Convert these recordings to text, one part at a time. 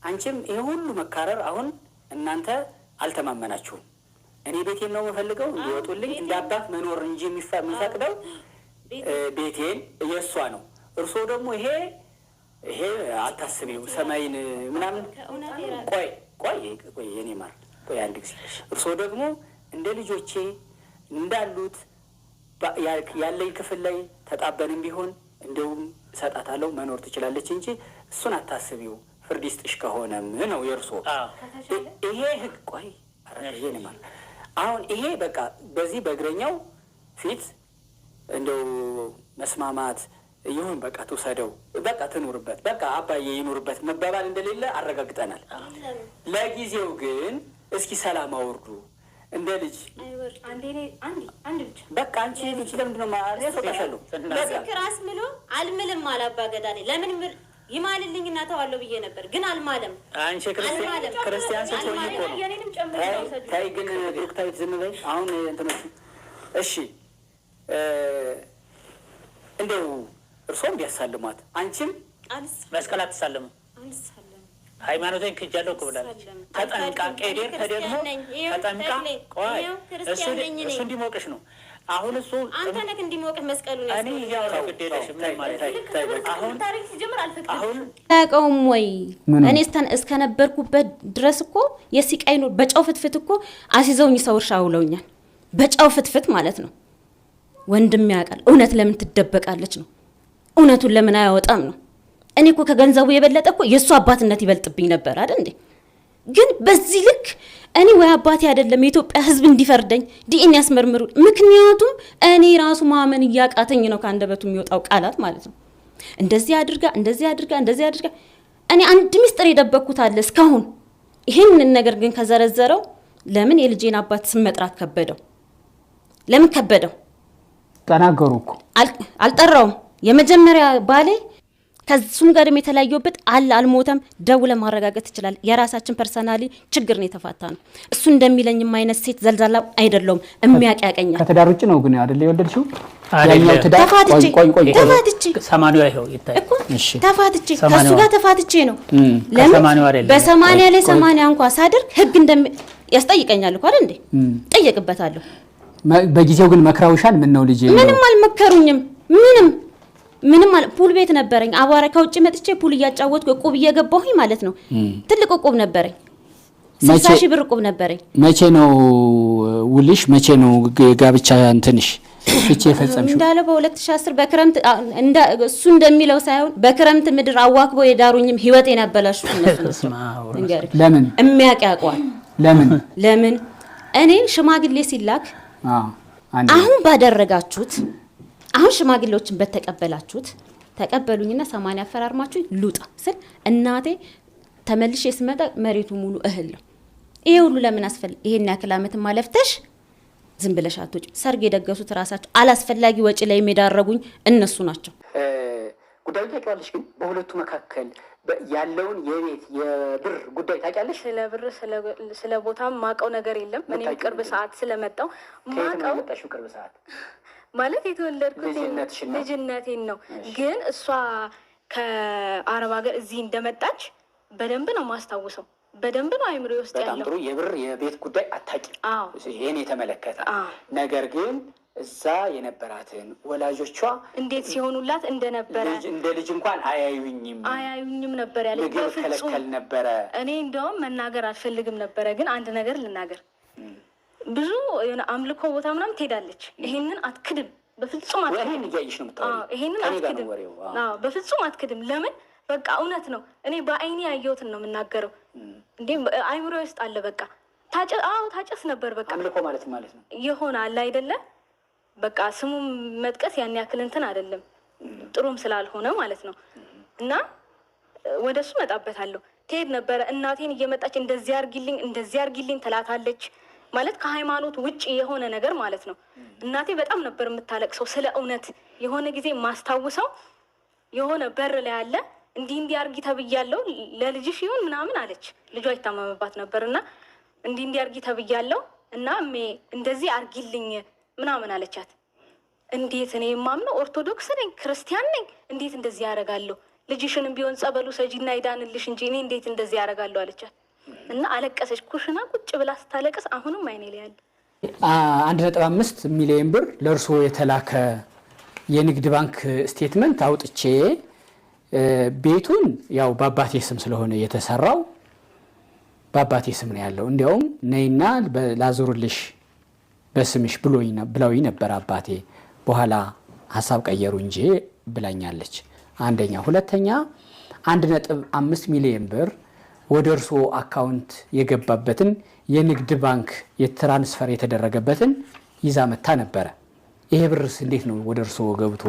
አንቺም ይሄ ሁሉ መካረር አሁን እናንተ አልተማመናችሁም እኔ ቤቴን ነው የምፈልገው እንዲወጡልኝ እንዳባት መኖር እንጂ የሚፈቅደው ቤቴን የሷ ነው እርሶ ደግሞ ይሄ አታስቢው ሰማይን ምናምን ቆይ የኔ ማር ቆይ አንድ ጊዜ እርሶ ደግሞ እንደ ልጆቼ እንዳሉት ያለኝ ክፍል ላይ ተጣበንም ቢሆን እንደውም ሰጣታለሁ መኖር ትችላለች እንጂ እሱን አታስቢው ፍርድ ይስጥሽ ከሆነም ነው የርሶ ይሄ ህግ ቆይ የኔ ማር አሁን ይሄ በቃ በዚህ በእግረኛው ፊት እንደው መስማማት ይሁን በቃ ተወሰደው በቃ ትኑርበት በቃ አባዬ ይኑርበት መባባል እንደሌለ አረጋግጠናል ለጊዜው ግን እስኪ ሰላም አውርዱ እንደ ልጅ አንድ ብቻ በቃ አንቺ ልጅ ለምንድነው ማለት ያፈቀሻሉ ለስክራስ ምሎ አልምልም አላባገዳኔ ለምን ይማልልኝና ተዋለው ብዬ ነበር ግን አልማለም አንቺ ክርስቲያን ስትሆኚ እኮ የኔንም ጨምረው ታይ ግን ዶክተር ዝም በይ አሁን እንትነሽ እሺ እንደው እርሶም ቢያሳልሟት አንቺም መስቀል አትሳለሙ ሃይማኖቴን ክጃለሁ ብላለች ተጠንቃ ቀዴር ተደግሞ ተጠንቃ ቆይ እሱ እንዲሞቅሽ ነው አሁን እሱ አንተ ነህ እንዲሞቅህ መስቀሉ ነው እኔ ያወራው ግዴለሽ ምን ማለት አሁን ታሪክ ሲጀምር አልፈቀደም ታውቀውም ወይ እኔ እስከነበርኩበት ድረስ እኮ የሲቃይ ነው በጫው ፍትፍት እኮ አሲዘውኝ ሰውርሻ አውለውኛል በጫው ፍትፍት ማለት ነው ወንድም ያውቃል እውነት ለምን ትደበቃለች ነው እውነቱን ለምን አያወጣም ነው እኔ እኮ ከገንዘቡ የበለጠ እኮ የሱ አባትነት ይበልጥብኝ ነበር አይደል እንዴ ግን በዚህ ልክ እኔ ወይ አባቴ አይደለም የኢትዮጵያ ህዝብ እንዲፈርደኝ ዲኤንኤ ያስመርምሩ ምክንያቱም እኔ ራሱ ማመን ያቃተኝ ነው ካንደበቱ የሚወጣው ቃላት ማለት ነው እንደዚህ አድርጋ እኔ አንድ ሚስጥር የደበኩት አለ እስካሁን ይሄንን ነገር ግን ከዘረዘረው ለምን የልጄን አባት ስም መጥራት ከበደው ለምን ከበደው ተናገሩ እኮ አልጠራውም የመጀመሪያ ባሌ ከሱም ጋር የተለያየበት አልሞተም ደውለ ማረጋገጥ ይችላል የራሳችን ፐርሰናሊ ችግር ነው የተፋታ ነው እሱ እንደሚለኝ አይነት ሴት ዘልዛላ አይደለም የሚያቀያቀኛል ከተዳር ውጭ ነው ግን አይደል የወደድሽው ያኛው ተዳር ተፋትቼ 80 ይሄው ይታይ እሺ ተፋትቼ ከሱ ጋር ተፋትቼ ነው ለምን በ80 ላይ 80 እንኳን ሳደርግ ህግ እንደም ያስጠይቀኛል እኮ አይደል እንዴ ጠየቅበታለሁ በጊዜው ግን መክራውሻል ምን ነው ልጅ ምንም አልመከሩኝም ምንም ፑል ቤት ነበረኝ አባራ ከውጭ መጥቼ ፑል እያጫወትኩ እቁብ እየገባሁኝ ማለት ነው ትልቅ እቁብ ነበረኝ 60,000 ብር እቁብ ነበረኝ መቼ ነው ውልሽ መቼ ነው ጋብቻ እንትንሽ እቺ የፈጸምሽው እንዳለ በ2010 በክረምት እሱ እንደሚለው ሳይሆን በክረምት ምድር አዋክበው የዳሩኝም ህይወቴን ያበላሹት እነሱ ለምን የሚያቀያቋል ለምን እኔ ሽማግሌ ሲላክ አሁን ባደረጋችሁት አሁን ሽማግሌዎችን በተቀበላችሁት ተቀበሉኝና 80 አፈራርማችሁ ሉጣ ስል እናቴ ተመልሼ ስመጣ መሬቱ ሙሉ እህል ነው ይሄ ሁሉ ለምን አስፈል ይሄን ያክል አመት ማለፍተሽ ዝም ብለሽ አትወጪ ሰርግ የደገሱት ራሳቸው አላስፈላጊ ወጪ ላይ የሚዳረጉኝ እነሱ ናቸው ጉዳዩ ታውቂዋለሽ ግን በሁለቱ መካከል ያለውን የቤት የብር ጉዳይ ታውቂያለሽ ስለ ብር ስለ ቦታም ማቀው ነገር የለም እኔ ቅርብ ሰዓት ስለመጣው ማቀው ቅርብ ሰዓት ማለት የተወለድኩት ልጅነቴን ነው ግን እሷ ከአረብ ሀገር እዚህ እንደመጣች በደንብ ነው ማስታውሰው በደንብ ነው አይምሮ ውስጥ ያለው በጣም ጥሩ የብር የቤት ጉዳይ አታውቂም ይሄን የተመለከተ ነገር ግን እዛ የነበራትን ወላጆቿ እንዴት ሲሆኑላት እንደነበረ እንደ ልጅ እንኳን አያዩኝም ነበር ያለ በፍጹም ነበር እኔ እንደውም መናገር አልፈልግም ነበር ግን አንድ ነገር ልናገር ብዙ የሆነ አምልኮ ቦታ ምናምን ትሄዳለች ይሄንን አትክድም በፍጹም አትክድም ይያይሽ ነው የምታወሪው ይሄንን አትክድም በፍጹም አትክድም ለምን በቃ እውነት ነው እኔ በአይኔ ያየሁትን ነው የምናገረው እንዴ አይምሮ ውስጥ አለ በቃ ታጨስ ነበር በቃ አምልኮ ማለት ነው ይሆናል አይደለ በቃ ስሙ መጥቀስ ያን ያክል እንትን አይደለም ጥሩም ስላልሆነ ማለት ነው እና ወደሱ መጣበታለሁ ትሄድ ነበር እናቴን እየመጣች እንደዚህ አርጊልኝ ተላታለች ማለት ከሃይማኖት ውጪ የሆነ ነገር ማለት ነው እናቴ በጣም ነበር የምታለቅሰው ስለ እውነት የሆነ ጊዜ ማስታውሰው የሆነ በር ላይ አለ እንዲህ አርጊ ተብያለሁ ለልጅሽ ይሁን ምናምን አለች ልጇ ይታመምባት ነበርና እንዲህ አርጊ ተብያለሁ እና እንደዚህ አርጊልኝ ምናምን አለቻት እንዴት እኔ ማምነው ኦርቶዶክስ ነኝ ክርስቲያን ነኝ እንዴት እንደዚህ ያደርጋለሁ ልጅሽንም ቢሆን ጸበሉ ሰጂና ይዳንልሽ እንጂ እኔ እንዴት እንደዚህ ያደርጋለሁ አለቻት እና አለቀሰች። ኩሽና ቁጭ ብላ ስታለቅስ አሁንም አይኔ ላይ ያለ 1.5 ሚሊዮን ብር ለእርስዎ የተላከ የንግድ ባንክ ስቴትመንት አውጥቼ ቤቱን ያው በአባቴ ስም ስለሆነ የተሰራው በአባቴ ስም ነው ያለው። እንዲያውም ነይና ላዞርልሽ በስምሽ ብለውኝ ነበር አባቴ። በኋላ ሀሳብ ቀየሩ እንጂ ብላኛለች። አንደኛ። ሁለተኛ 1.5 ሚሊዮን ብር ወደ እርስዎ አካውንት የገባበትን የንግድ ባንክ የትራንስፈር የተደረገበትን ይዛ መታ ነበረ። ይሄ ብርስ እንዴት ነው ወደ እርስዎ ገብቶ?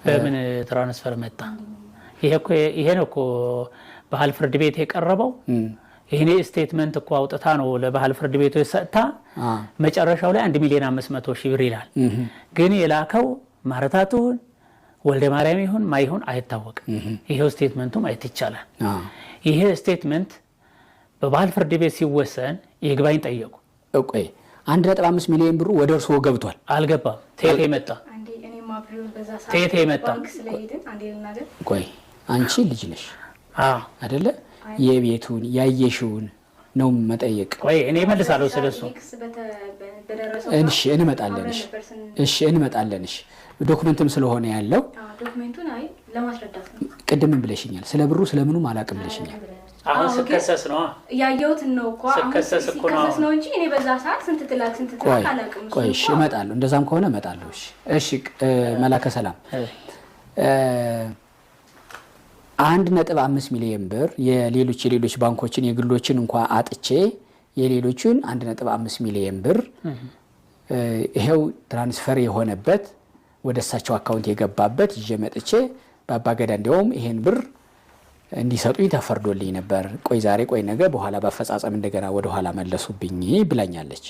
በምን ትራንስፈር መጣ? ይሄ ነው እኮ ባህል ፍርድ ቤት የቀረበው። ይሄኔ ስቴትመንት እኮ አውጥታ ነው ለባህል ፍርድ ቤቱ ሰጥታ መጨረሻው ላይ 1,500,000 ብር ይላል። ግን የላከው ማረታቱን ወልደ ማርያም ይሁን ማይሁን አይታወቅም። ይሄው ስቴትመንቱ ማየት ይቻላል። ይሄ ስቴትመንት በባህል ፍርድ ቤት ሲወሰን ይግባኝ ጠየቁ። ኦኬ 1.5 ሚሊዮን ብሩ ወደ እርስዎ ገብቷል? አልገባም። ቴቴ መጣ። ቴቴ መጣ። ቆይ አንቺ ልጅ ነሽ አይደለ? የቤቱን ያየሽውን ነው መጠየቅ። ቆይ እኔ መልሳለሁ ስለሱ። እሺ እንመጣለን። እሺ እንመጣለን። እሺ ዶክመንትም ስለሆነ ያለው ዶክመንቱን አይ ለማስረዳት ነው። ቅድምም ብለሽኛል። ስለ ብሩ ስለምኑም አላቅም ብለሽኛል። አሁን ስከሰስ ነው ያየሁትን ነው እኮ ስከሰስ እኮ ነው እንጂ እኔ በዛ ሰዓት ስንት ትላክ አላቅም። ቆይ እሺ እመጣለሁ። እንደዛም ከሆነ እመጣለሁ። እሺ መላከ ሰላም 1.5 ሚሊዮን ብር የሌሎች ባንኮችን የግሎችን እንኳን አጥቼ የሌሎችን 1.5 ሚሊዮን ብር ይሄው ትራንስፈር የሆነበት ወደ እሳቸው አካውንት የገባበት ይዤ መጥቼ በአባገዳ እንዲያውም ይሄን ብር እንዲሰጡኝ ተፈርዶልኝ ነበር። ቆይ ዛሬ ቆይ ነገ በኋላ በአፈጻጸም እንደገና ወደ ኋላ መለሱብኝ ብላኛለች።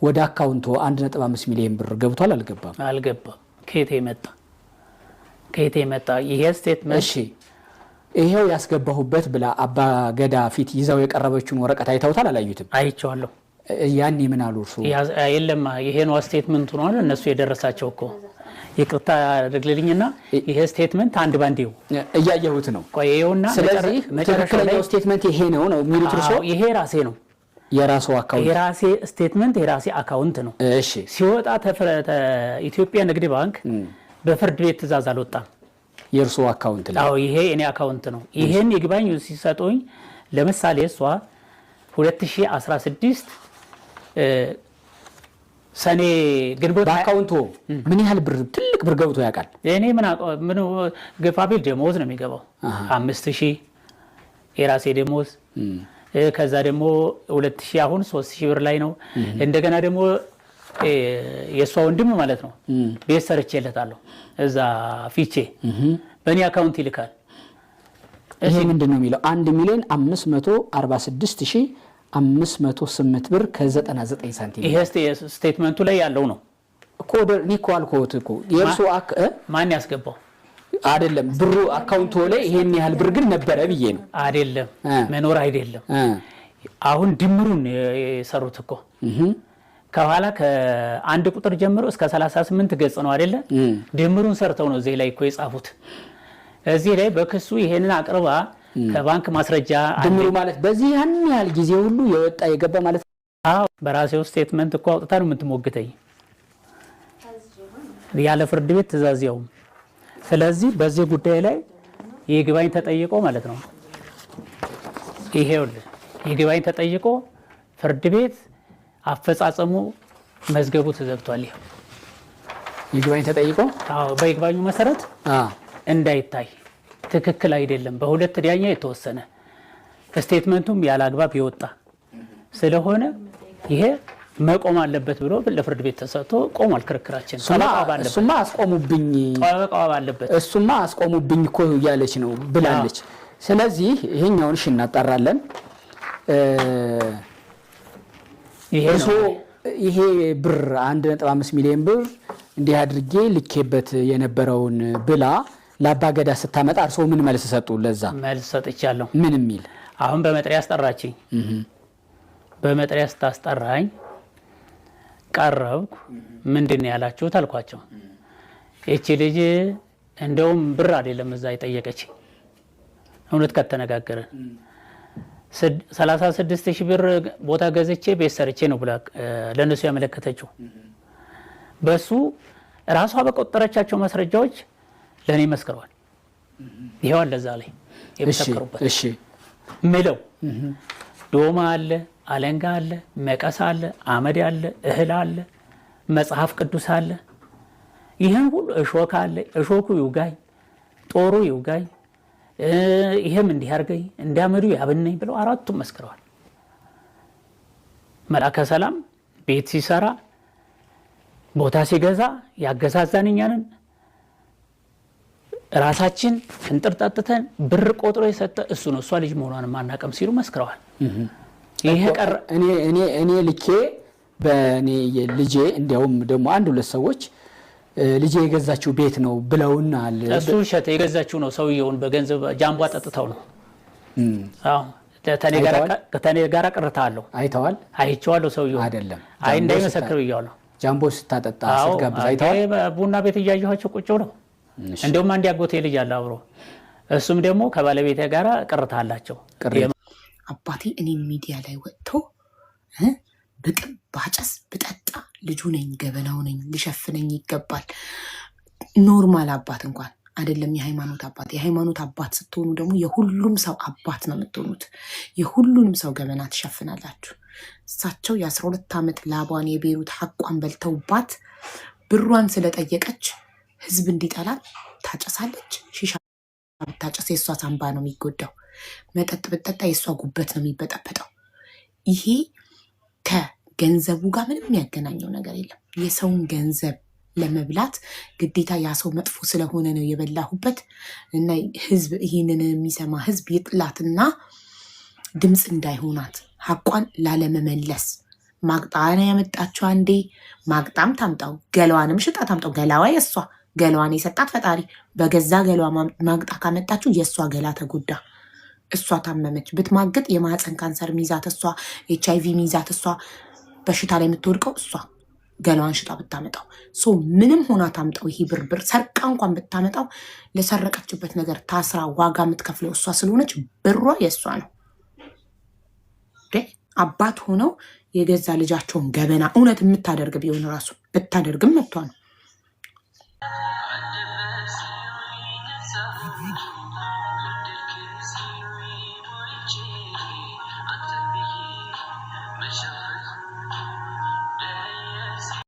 ወደ አካውንቱ 1.5 ሚሊዮን ብር ገብቷል አልገባም? አልገባም። ከየት መጣ ይሄ ስቴትመንት? እሺ ይሄው ያስገባሁበት ብላ አባገዳ ፊት ይዛው የቀረበችውን ወረቀት አይተውታል አላዩትም? አይቼዋለሁ። ያኔ ምን አሉ እርሱ? የለም ይሄ ነው ስቴትመንቱ ነው እነሱ የደረሳቸው እኮ። ይቅርታ አድርግልኝና ይሄ ስቴትመንት አንድ ባንዴው እያየሁት ነው። ቆይውና ስለዚህ ትክክለኛው ስቴትመንት ይሄ ነው የሚሉት እርሱ? ይሄ ራሴ ነው የራሱ አካውንት የራሴ ስቴትመንት የራሴ አካውንት ነው። እሺ ሲወጣ ኢትዮጵያ ንግድ ባንክ በፍርድ ቤት ትእዛዝ አልወጣም። የእርሱ አካውንት ላይ? አዎ ይሄ እኔ አካውንት ነው። ይሄን ይግባኝ ሲሰጡኝ ለምሳሌ እሷ 2016 ሰኔ ግንቦት በአካውንቱ ምን ያህል ብር ትልቅ ብር ገብቶ ያውቃል? እኔ ምን ገፋቢል ደሞዝ ነው የሚገባው 5000 የራሴ ደሞዝ። ከዛ ደግሞ 2000 አሁን 3000 ብር ላይ ነው። እንደገና ደግሞ የሷ ወንድም ማለት ነው ቤት ሰርቼለታለሁ እዛ ፊቼ በእኔ አካውንት ይልካል። ይሄ ምንድነው የሚለው? 1,546,508 ብር ከ99 ሳንቲም። ይሄ ስቴትመንቱ ላይ ያለው ነው እኮ። እኔ እኮ አልኩት እኮ የእርሱ ማን ያስገባው አይደለም ብሩ አካውንቱ ላይ ይሄን ያህል ብር ግን ነበረ ብዬ ነው። አይደለም መኖር አይደለም። አሁን ድምሩን የሰሩት እኮ ከኋላ ከአንድ ቁጥር ጀምሮ እስከ 38 ገጽ ነው አይደለ? ድምሩን ሰርተው ነው እዚህ ላይ እኮ የጻፉት። እዚህ ላይ በክሱ ይሄንን አቅርባ ከባንክ ማስረጃ ድምሩ ማለት በዚህ ያን ያህል ጊዜ ሁሉ የወጣ የገባ ማለት። አዎ በራሴው ስቴትመንት እኮ አውጥታ ነው የምትሞግተኝ ያለ ፍርድ ቤት ትእዛዝ ያው። ስለዚህ በዚህ ጉዳይ ላይ ይግባኝ ተጠይቆ ማለት ነው ይሄውልህ ይግባኝ ተጠይቆ ፍርድ ቤት አፈጻጸሙ መዝገቡ ተዘግቷል። ይግባኝ ተጠይቆ አዎ በይግባኙ መሰረት እንዳይታይ ትክክል አይደለም በሁለት ዳኛ የተወሰነ ስቴትመንቱም ያለ አግባብ ይወጣ ስለሆነ ይሄ መቆም አለበት ብሎ ለፍርድ ቤት ተሰጥቶ ቆሟል። ክርክራችን እሱማ አስቆሙብኝ አለበት እሱማ አስቆሙብኝ እኮ እያለች ነው ብላለች። ስለዚህ ይሄኛውን እሺ እናጣራለን። ይሄ ብር 1.5 ሚሊዮን ብር እንዲህ አድርጌ ልኬበት የነበረውን ብላ ለአባገዳ ስታመጣ እርስዎ ምን መልስ ሰጡ? ለዛ መልስ ሰጥቻለሁ። ምን የሚል? አሁን በመጥሪያ አስጠራችኝ። በመጥሪያ ስታስጠራኝ ቀረብኩ። ምንድን ነው ያላችሁት አልኳቸው። እቺ ልጅ እንደውም ብር አይደለም እዛ የጠየቀች እውነት ከተነጋገረ 36,000 ብር ቦታ ገዝቼ ቤት ሰርቼ ነው ብላ ለነሱ ያመለከተችው። በሱ ራሷ በቆጠረቻቸው ማስረጃዎች ለኔ መስክረዋል። ይሄው ለዛ ላይ የመሰከሩበት እሺ ምለው ዶማ አለ፣ አለንጋ አለ፣ መቀስ አለ፣ አመድ አለ፣ እህል አለ፣ መጽሐፍ ቅዱስ አለ። ይሄን ሁሉ እሾክ አለ፣ እሾኩ ይውጋኝ፣ ጦሩ ይውጋኝ፣ ይሄም እንዲህ አርገኝ፣ እንዳመዱ ያብነኝ ብለው አራቱም መስክረዋል። መልአከ ሰላም ቤት ሲሰራ ቦታ ሲገዛ ያገዛዛንኛንን ራሳችን እንጥርጣጥተን ብር ቆጥሮ የሰጠ እሱ ነው፣ እሷ ልጅ መሆኗን ማናቀም ሲሉ መስክረዋል። ይሄ ቀር እኔ ልኬ በእኔ ልጄ እንዲያውም ደግሞ አንድ ሁለት ሰዎች ልጄ የገዛችው ቤት ነው ብለውናል። እሱ ሸተ የገዛችው ነው ሰውየውን በገንዘብ ጃምቧ ጠጥተው ነው። አዎ ተኔ ጋር ቀርታለሁ። አይተዋል? አይቼዋለሁ። ሰውየው አይደለም አይ እንዳይመሰክር ብያለሁ። ጃምቦ ስታጠጣ ስትጋብዝ አይተዋል? ቡና ቤት እያየኋቸው ቁጭ ብለው እንደውም አንድ ያጎቴ ልጅ አለ አብሮ፣ እሱም ደግሞ ከባለቤቴ ጋር ቅርታ አላቸው። አባቴ እኔ ሚዲያ ላይ ወጥቶ ብቅም ባጨስ ብጠጣ ልጁ ነኝ፣ ገበናው ነኝ፣ ልሸፍነኝ ይገባል። ኖርማል አባት እንኳን አይደለም የሃይማኖት አባት። የሃይማኖት አባት ስትሆኑ ደግሞ የሁሉም ሰው አባት ነው የምትሆኑት። የሁሉንም ሰው ገበና ትሸፍናላችሁ። እሳቸው የ12 ዓመት ላቧን የቤሩት ሐቋን በልተውባት ብሯን ስለጠየቀች ህዝብ እንዲጠላት ታጨሳለች። ሺሻ ብታጨስ የእሷ ሳንባ ነው የሚጎዳው። መጠጥ ብጠጣ የእሷ ጉበት ነው የሚበጠበጠው። ይሄ ከገንዘቡ ጋር ምንም የሚያገናኘው ነገር የለም። የሰውን ገንዘብ ለመብላት ግዴታ ያ ሰው መጥፎ ስለሆነ ነው የበላሁበት እና ህዝብ ይህንን የሚሰማ ህዝብ ይጥላትና ድምፅ እንዳይሆናት ሐቋን ላለመመለስ ማቅጣን ያመጣችው አንዴ ማቅጣም ታምጣው፣ ገላዋንም ሽጣ ታምጣው። ገላዋ የእሷ ገላዋን የሰጣት ፈጣሪ። በገዛ ገላዋ ማቅጣ ካመጣችሁ የእሷ ገላ ተጎዳ፣ እሷ ታመመች። ብትማግጥ የማህፀን ካንሰር ሚዛት እሷ፣ HIV ሚዛት እሷ፣ በሽታ ላይ የምትወድቀው እሷ። ገላዋን ሽጣ ብታመጣው ምንም ሆና ታምጣው። ይሄ ብርብር ሰርቃ እንኳን ብታመጣው ለሰረቀችበት ነገር ታስራ ዋጋ የምትከፍለው እሷ ስለሆነች ብሯ የእሷ ነው። አባት ሆነው የገዛ ልጃቸውን ገበና እውነት የምታደርግ ቢሆን ራሱ ብታደርግም መብቷ ነው።